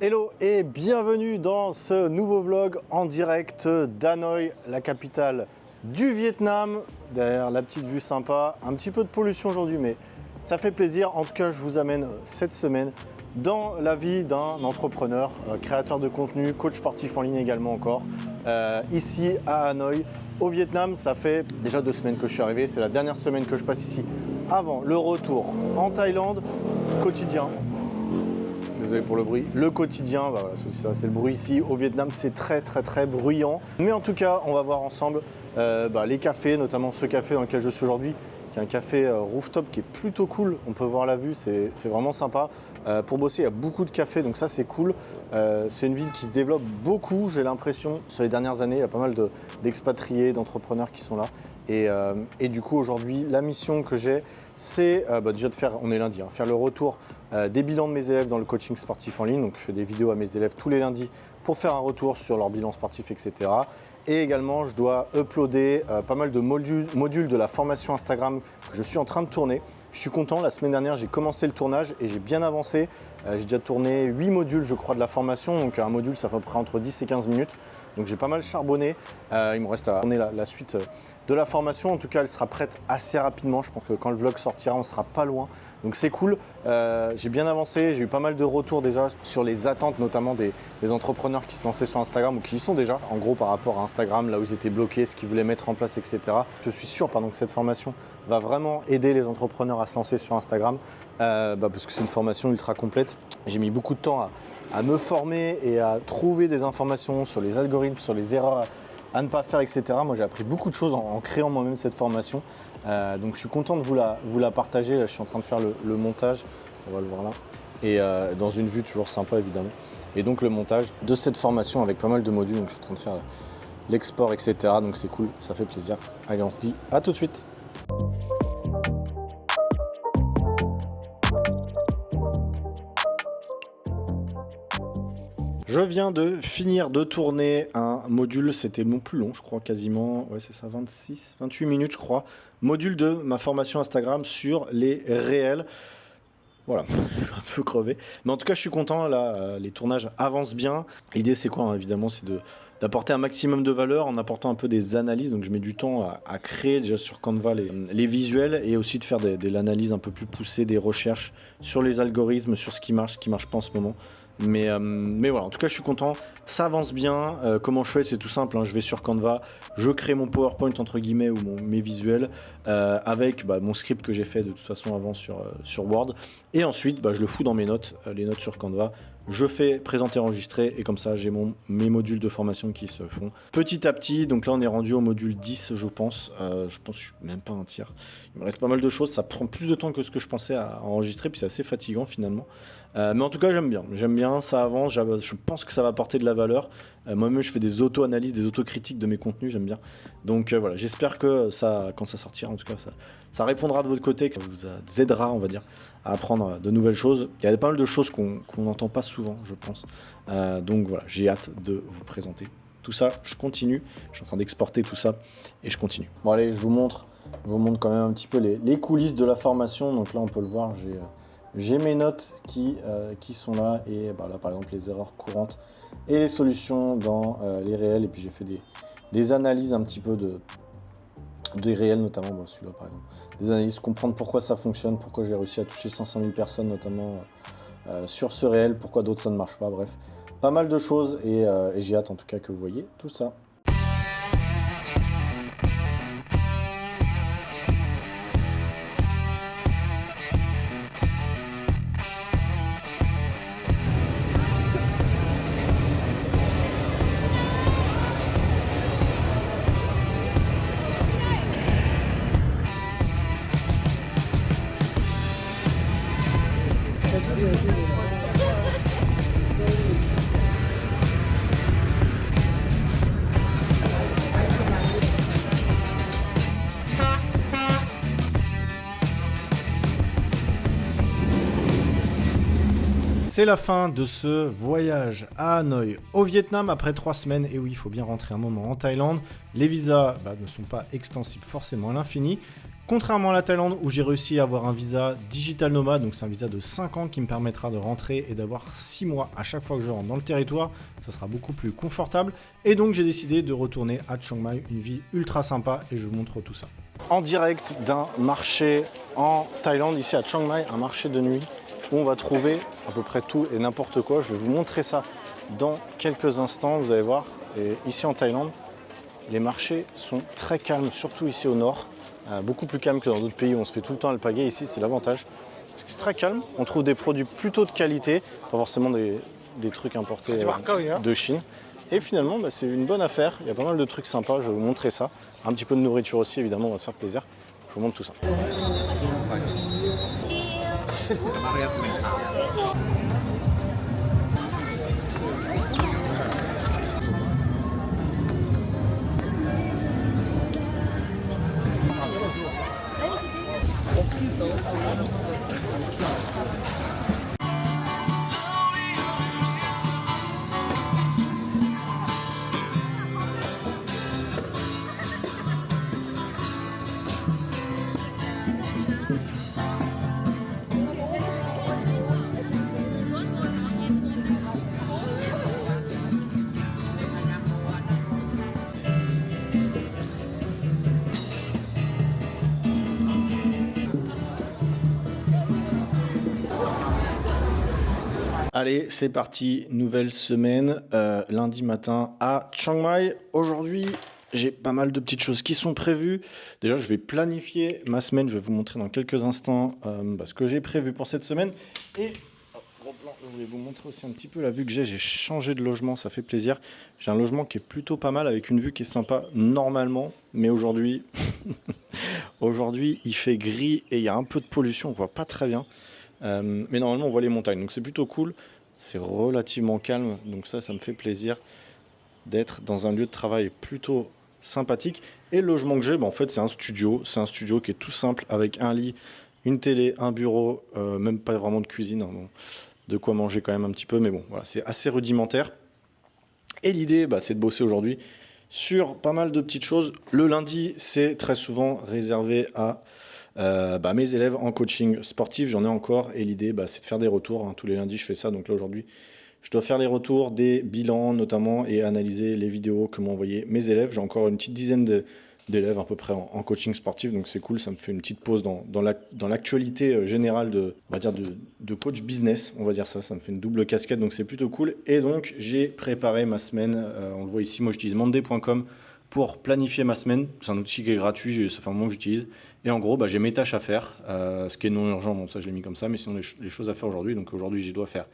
Hello et bienvenue dans ce nouveau vlog en direct d'Hanoï, la capitale du Vietnam. Derrière la petite vue sympa, un petit peu de pollution aujourd'hui mais ça fait plaisir. En tout cas, je vous amène cette semaine dans la vie d'un entrepreneur, créateur de contenu, coach sportif en ligne également encore, ici à Hanoï au Vietnam. Ça fait déjà 2 semaines que je suis arrivé, c'est la dernière semaine que je passe ici avant le retour en Thaïlande, quotidien. Désolé pour le bruit. Le quotidien, voilà, c'est le bruit ici. Au Vietnam, c'est très bruyant. Mais en tout cas, on va voir ensemble les cafés, notamment ce café dans lequel je suis aujourd'hui, qui est un café rooftop qui est plutôt cool. On peut voir la vue, c'est vraiment sympa. Pour bosser, il y a beaucoup de cafés, donc ça c'est cool. C'est une ville qui se développe beaucoup, j'ai l'impression. Sur les dernières années, il y a pas mal d'expatriés, d'entrepreneurs qui sont là. Et du coup, aujourd'hui, la mission que j'ai, c'est déjà de faire, on est lundi, faire le retour des bilans de mes élèves dans le coaching sportif en ligne. Donc, je fais des vidéos à mes élèves tous les lundis pour faire un retour sur leur bilan sportif, etc. Et également, je dois uploader pas mal de modules de la formation Instagram que je suis en train de tourner. Je suis content, la semaine dernière, j'ai commencé le tournage et j'ai bien avancé. J'ai déjà tourné 8 modules, je crois, de la formation. Donc, un module, ça fait à peu près entre 10 et 15 minutes. Donc, j'ai pas mal charbonné. Il me reste à tourner la suite de la formation. En tout cas, elle sera prête assez rapidement. Je pense que quand le vlog sortira, on sera pas loin. Donc, c'est cool. J'ai bien avancé. J'ai eu pas mal de retours déjà sur les attentes, notamment des entrepreneurs qui se lançaient sur Instagram ou qui y sont déjà. En gros, par rapport à Instagram, là où ils étaient bloqués, ce qu'ils voulaient mettre en place, etc. Je suis sûr que cette formation va vraiment aider les entrepreneurs à se lancer sur Instagram parce que c'est une formation ultra complète. J'ai mis beaucoup de temps à me former et à trouver des informations sur les algorithmes, sur les erreurs à ne pas faire, etc. Moi, j'ai appris beaucoup de choses en créant moi-même cette formation. Donc, je suis content de vous la partager. Là, je suis en train de faire le montage. On va le voir là. Et dans une vue toujours sympa, évidemment. Et donc, le montage de cette formation avec pas mal de modules. Donc, je suis en train de faire l'export, etc. Donc, c'est cool. Ça fait plaisir. Allez, on se dit à tout de suite. Je viens de finir de tourner un module, c'était mon plus long, je crois, quasiment, ouais c'est ça, 28 minutes je crois, module de ma formation Instagram sur les réels. Voilà, je suis un peu crevé. Mais en tout cas, je suis content, là, les tournages avancent bien. L'idée, c'est quoi, hein, évidemment, c'est d'apporter un maximum de valeur en apportant un peu des analyses. Donc, je mets du temps à créer déjà sur Canva les visuels et aussi de faire de l'analyse un peu plus poussée, des recherches sur les algorithmes, sur ce qui marche pas en ce moment. Mais voilà, en tout cas, je suis content. Ça avance bien. Comment je fais? C'est tout simple. Je vais sur Canva, je crée mon PowerPoint entre guillemets ou mes visuels avec mon script que j'ai fait de toute façon avant sur Word. Et ensuite, je le fous dans mes notes, les notes sur Canva. Je fais présenter, enregistrer et comme ça, j'ai mes modules de formation qui se font petit à petit. Donc là, on est rendu au module 10, je pense. Je pense que je suis même pas un tiers. Il me reste pas mal de choses. Ça prend plus de temps que ce que je pensais à enregistrer. Puis c'est assez fatigant finalement. Mais en tout cas, j'aime bien, ça avance, je pense que ça va apporter de la valeur. Moi-même, je fais des auto-analyses, des autocritiques de mes contenus, j'aime bien. Donc voilà, j'espère que ça, quand ça sortira, en tout cas, ça répondra de votre côté, que ça vous aidera, on va dire, à apprendre de nouvelles choses. Il y a pas mal de choses qu'on n'entend pas souvent, je pense. Donc voilà, j'ai hâte de vous présenter tout ça. Je continue, je suis en train d'exporter tout ça et je continue. Bon allez, je vous montre quand même un petit peu les coulisses de la formation. Donc là, on peut le voir, j'ai mes notes qui sont là et là par exemple les erreurs courantes et les solutions dans les réels, et puis j'ai fait des analyses un petit peu des réels, notamment celui-là par exemple, des analyses, comprendre pourquoi ça fonctionne, pourquoi j'ai réussi à toucher 500 000 personnes notamment sur ce réel, pourquoi d'autres ça ne marche pas, bref, pas mal de choses et j'ai hâte en tout cas que vous voyez tout ça. C'est la fin de ce voyage à Hanoï au Vietnam après 3 semaines. Et oui, il faut bien rentrer un moment en Thaïlande. Les visas ne sont pas extensibles forcément à l'infini. Contrairement à la Thaïlande où j'ai réussi à avoir un visa digital nomade, donc c'est un visa de 5 ans qui me permettra de rentrer et d'avoir 6 mois à chaque fois que je rentre dans le territoire, ça sera beaucoup plus confortable. Et donc j'ai décidé de retourner à Chiang Mai, une ville ultra sympa, et je vous montre tout ça. En direct d'un marché en Thaïlande, ici à Chiang Mai, un marché de nuit où on va trouver à peu près tout et n'importe quoi. Je vais vous montrer ça dans quelques instants, vous allez voir. Et ici en Thaïlande, les marchés sont très calmes, surtout ici au nord. Beaucoup plus calme que dans d'autres pays où on se fait tout le temps alpaguer. Ici, c'est l'avantage. Parce que c'est très calme. On trouve des produits plutôt de qualité, pas forcément des trucs importés de Chine. Et finalement, c'est une bonne affaire. Il y a pas mal de trucs sympas. Je vais vous montrer ça. Un petit peu de nourriture aussi, évidemment, on va se faire plaisir. Je vous montre tout ça. Allez, c'est parti, nouvelle semaine, lundi matin à Chiang Mai. Aujourd'hui, j'ai pas mal de petites choses qui sont prévues. Déjà, je vais planifier ma semaine, je vais vous montrer dans quelques instants ce que j'ai prévu pour cette semaine. Et, gros plan, je voulais vous montrer aussi un petit peu la vue que j'ai changé de logement, ça fait plaisir. J'ai un logement qui est plutôt pas mal, avec une vue qui est sympa normalement, mais aujourd'hui, aujourd'hui il fait gris et il y a un peu de pollution, on voit pas très bien. Mais normalement on voit les montagnes, donc c'est plutôt cool, c'est relativement calme, donc ça me fait plaisir d'être dans un lieu de travail plutôt sympathique. Et le logement que j'ai, en fait c'est un studio qui est tout simple, avec un lit, une télé, un bureau, même pas vraiment de cuisine, hein, bon, de quoi manger quand même un petit peu, mais bon voilà, c'est assez rudimentaire. Et l'idée c'est de bosser aujourd'hui sur pas mal de petites choses. Le lundi c'est très souvent réservé à mes élèves en coaching sportif, j'en ai encore, et l'idée c'est de faire des retours, hein. Tous les lundis je fais ça, donc là aujourd'hui je dois faire les retours des bilans notamment et analyser les vidéos que m'ont envoyé mes élèves. J'ai encore une petite dizaine d'élèves à peu près en coaching sportif, donc c'est cool, ça me fait une petite pause dans l'actualité générale de coach business, on va dire ça me fait une double casquette, donc c'est plutôt cool. Et donc j'ai préparé ma semaine, on le voit ici, moi j'utilise monday.com pour planifier ma semaine. C'est un outil qui est gratuit, ça fait un moment que j'utilise. Et en gros, j'ai mes tâches à faire, ce qui est non urgent, bon ça je l'ai mis comme ça, mais sinon les choses à faire aujourd'hui. Donc aujourd'hui, je dois faire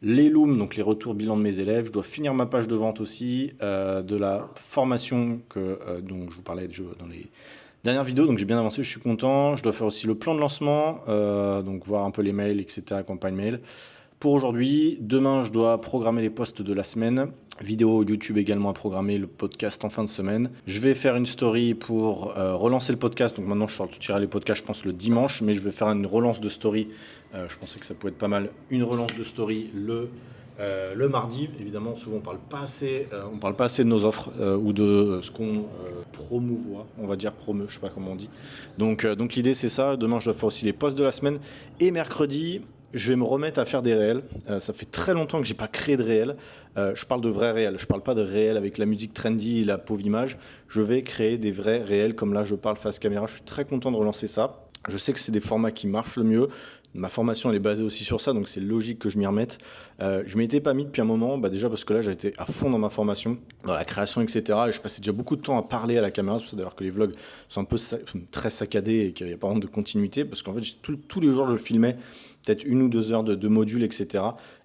les looms, donc les retours bilan de mes élèves. Je dois finir ma page de vente aussi, de la formation dont je vous parlais dans les dernières vidéos. Donc j'ai bien avancé, je suis content. Je dois faire aussi le plan de lancement, donc voir un peu les mails, etc., campagne mail. Pour aujourd'hui, demain je dois programmer les posts de la semaine, vidéo YouTube également à programmer, le podcast en fin de semaine. Je vais faire une story pour relancer le podcast, donc maintenant je sortirai les podcasts je pense le dimanche, mais je vais faire une relance de story, je pensais que ça pouvait être pas mal, une relance de story le mardi. Évidemment souvent on parle pas assez de nos offres ou de ce qu'on promouvoit, on va dire promeut, je sais pas comment on dit. Donc l'idée c'est ça, demain je dois faire aussi les posts de la semaine, et mercredi je vais me remettre à faire des réels. Ça fait très longtemps que j'ai pas créé de réels. Je parle de vrais réels. Je parle pas de réels avec la musique trendy et la pauvre image. Je vais créer des vrais réels comme là je parle face caméra. Je suis très content de relancer ça. Je sais que c'est des formats qui marchent le mieux. Ma formation elle est basée aussi sur ça, donc c'est logique que je m'y remette. Je m'y étais pas mis depuis un moment, déjà parce que là j'étais à fond dans ma formation, dans la création, etc. Et je passais déjà beaucoup de temps à parler à la caméra. C'est pour ça d'ailleurs que les vlogs sont un peu très saccadés et qu'il n'y a pas vraiment de continuité, parce qu'en fait tous les jours je filmais peut-être 1 ou 2 heures de modules, etc.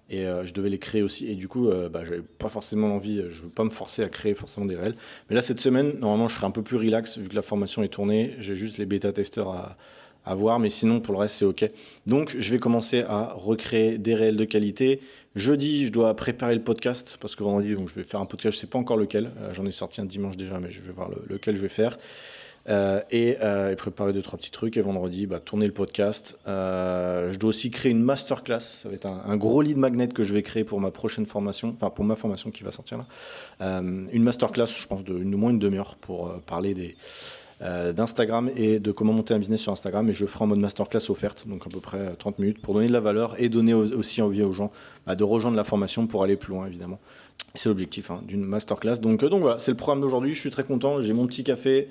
Et je devais les créer aussi. Et du coup, j'avais pas forcément envie, je veux pas me forcer à créer forcément des réels. Mais là, cette semaine, normalement, je serai un peu plus relax vu que la formation est tournée. J'ai juste les bêta-testeurs à voir, mais sinon, pour le reste, c'est OK. Donc, je vais commencer à recréer des réels de qualité. Jeudi, je dois préparer le podcast parce que vendredi, donc, je vais faire un podcast. Je sais pas encore lequel. J'en ai sorti un dimanche déjà, mais je vais voir lequel je vais faire. Et préparer 2-3 petits trucs. Et vendredi, tourner le podcast. Je dois aussi créer une masterclass. Ça va être un gros lead magnet que je vais créer pour ma prochaine formation, enfin pour ma formation qui va sortir là. Une masterclass, je pense, de moins une demi-heure pour parler d'Instagram et de comment monter un business sur Instagram. Et je le ferai en mode masterclass offerte, donc à peu près 30 minutes pour donner de la valeur et donner aussi envie aux gens de rejoindre la formation pour aller plus loin, évidemment. C'est l'objectif d'une masterclass. Donc voilà, c'est le programme d'aujourd'hui. Je suis très content. J'ai mon petit café.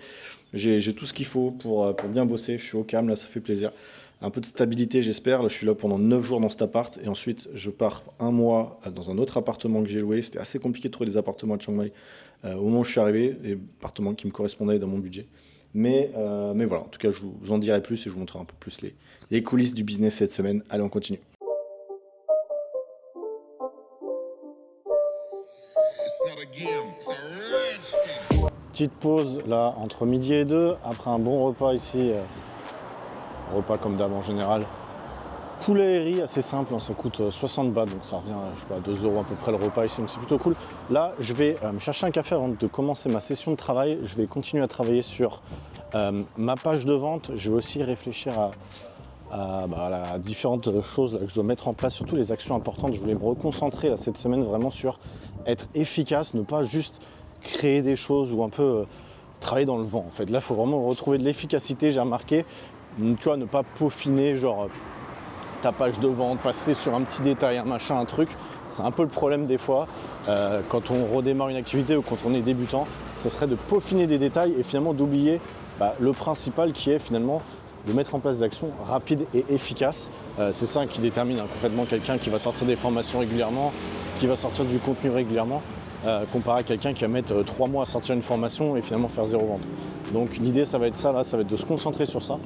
J'ai tout ce qu'il faut pour bien bosser. Je suis au calme, là, ça fait plaisir. Un peu de stabilité, j'espère. Là, je suis là pendant 9 jours dans cet appart. Et ensuite, je pars un mois dans un autre appartement que j'ai loué. C'était assez compliqué de trouver des appartements à Chiang Mai au moment où je suis arrivé. Des appartements qui me correspondaient dans mon budget. Mais voilà, en tout cas, je vous en dirai plus et je vous montrerai un peu plus les coulisses du business cette semaine. Allez, on continue. Petite pause là entre midi et 2, après un bon repas ici, repas comme d'hab en général. Poulet et riz, assez simple, ça coûte 60 bahts, donc ça revient je sais pas, 2 € à peu près le repas ici, donc c'est plutôt cool. Là, je vais me chercher un café avant de commencer ma session de travail. Je vais continuer à travailler sur ma page de vente. Je vais aussi réfléchir à différentes choses là, que je dois mettre en place, surtout les actions importantes. Je voulais me reconcentrer là, cette semaine vraiment sur être efficace, ne pas juste créer des choses ou un peu travailler dans le vent. En fait, là, il faut vraiment retrouver de l'efficacité, j'ai remarqué. Tu vois, ne pas peaufiner, genre ta page de vente, passer sur un petit détail, un machin, un truc. C'est un peu le problème des fois, quand on redémarre une activité ou quand on est débutant, ça serait de peaufiner des détails et finalement d'oublier le principal qui est finalement de mettre en place des actions rapides et efficaces. C'est ça qui détermine concrètement quelqu'un qui va sortir des formations régulièrement, qui va sortir du contenu régulièrement, comparé à quelqu'un qui va mettre 3 mois à sortir une formation et finalement faire 0 vente. Donc l'idée ça va être ça, là, ça va être de se concentrer sur ça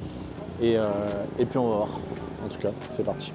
et puis on va voir. En tout cas, c'est parti.